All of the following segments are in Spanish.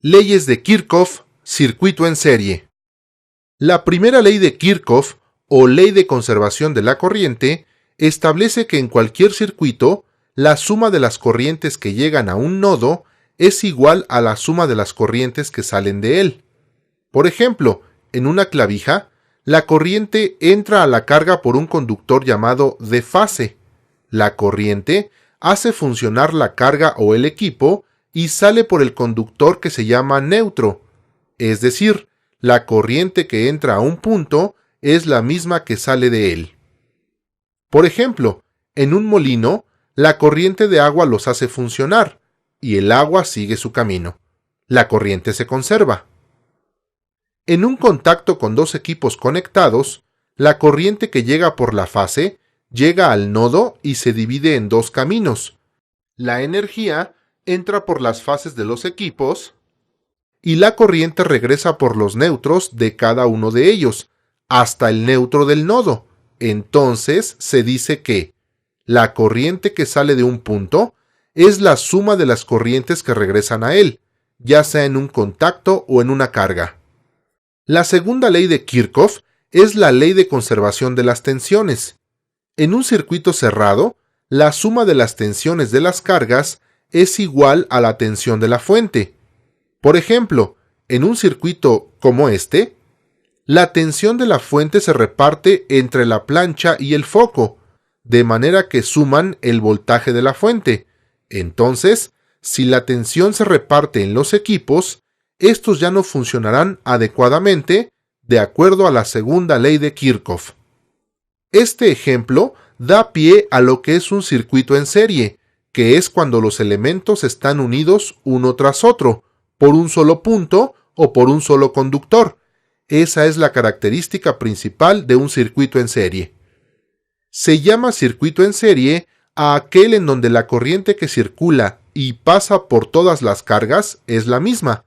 Leyes de Kirchhoff, circuito en serie. La primera ley de Kirchhoff, o ley de conservación de la corriente, establece que en cualquier circuito, la suma de las corrientes que llegan a un nodo es igual a la suma de las corrientes que salen de él. Por ejemplo, en una clavija, la corriente entra a la carga por un conductor llamado de fase. La corriente hace funcionar la carga o el equipo y sale por el conductor que se llama neutro, es decir, la corriente que entra a un punto es la misma que sale de él. Por ejemplo, en un molino, la corriente de agua los hace funcionar, y el agua sigue su camino. La corriente se conserva. En un contacto con dos equipos conectados, la corriente que llega por la fase llega al nodo y se divide en dos caminos. La energía entra por las fases de los equipos y la corriente regresa por los neutros de cada uno de ellos, hasta el neutro del nodo. Entonces se dice que la corriente que sale de un punto es la suma de las corrientes que regresan a él, ya sea en un contacto o en una carga. La segunda ley de Kirchhoff es la ley de conservación de las tensiones. En un circuito cerrado, la suma de las tensiones de las cargas es igual a la tensión de la fuente. Por ejemplo, en un circuito como este, la tensión de la fuente se reparte entre la plancha y el foco, de manera que suman el voltaje de la fuente. Entonces, si la tensión se reparte en los equipos, estos ya no funcionarán adecuadamente de acuerdo a la segunda ley de Kirchhoff. Este ejemplo da pie a lo que es un circuito en serie, que es cuando los elementos están unidos uno tras otro, por un solo punto o por un solo conductor. Esa es la característica principal de un circuito en serie. Se llama circuito en serie a aquel en donde la corriente que circula y pasa por todas las cargas es la misma.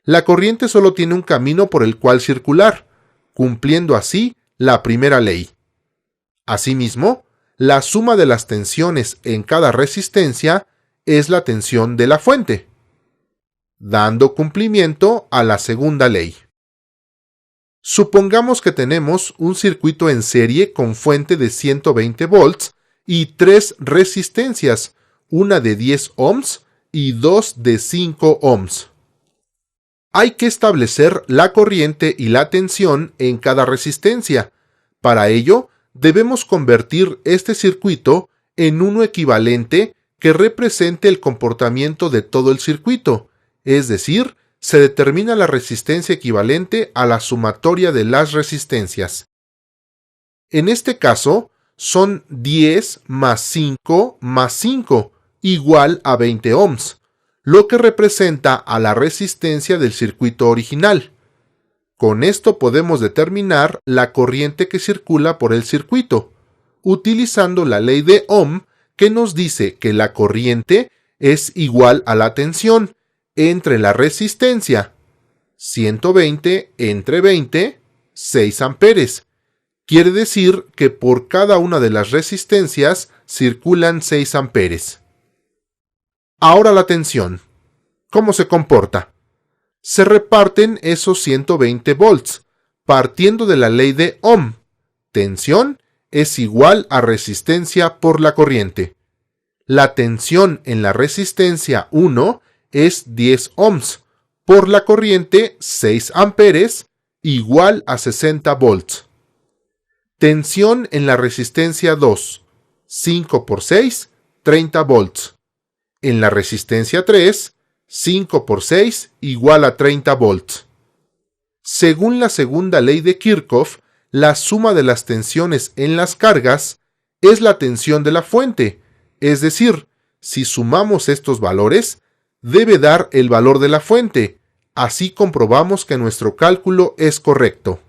La corriente solo tiene un camino por el cual circular, cumpliendo así la primera ley. Asimismo, la suma de las tensiones en cada resistencia es la tensión de la fuente, dando cumplimiento a la segunda ley. Supongamos que tenemos un circuito en serie con fuente de 120 volts y tres resistencias, una de 10 ohms y dos de 5 ohms. Hay que establecer la corriente y la tensión en cada resistencia. Para ello, debemos convertir este circuito en uno equivalente que represente el comportamiento de todo el circuito, es decir, se determina la resistencia equivalente a la sumatoria de las resistencias. En este caso, son 10 más 5 más 5, igual a 20 ohms, lo que representa a la resistencia del circuito original. Con esto podemos determinar la corriente que circula por el circuito, utilizando la ley de Ohm que nos dice que la corriente es igual a la tensión entre la resistencia, 120 entre 20, 6 amperes. Quiere decir que por cada una de las resistencias circulan 6 amperes. Ahora la tensión. ¿Cómo se comporta? Se reparten esos 120 volts, partiendo de la ley de Ohm. Tensión es igual a resistencia por la corriente. La tensión en la resistencia 1 es 10 ohms, por la corriente 6 amperes, igual a 60 volts. Tensión en la resistencia 2, 5 por 6, 30 volts. En la resistencia 3, 5 por 6 igual a 30 volts. Según la segunda ley de Kirchhoff, la suma de las tensiones en las cargas es la tensión de la fuente, es decir, si sumamos estos valores, debe dar el valor de la fuente. Así comprobamos que nuestro cálculo es correcto.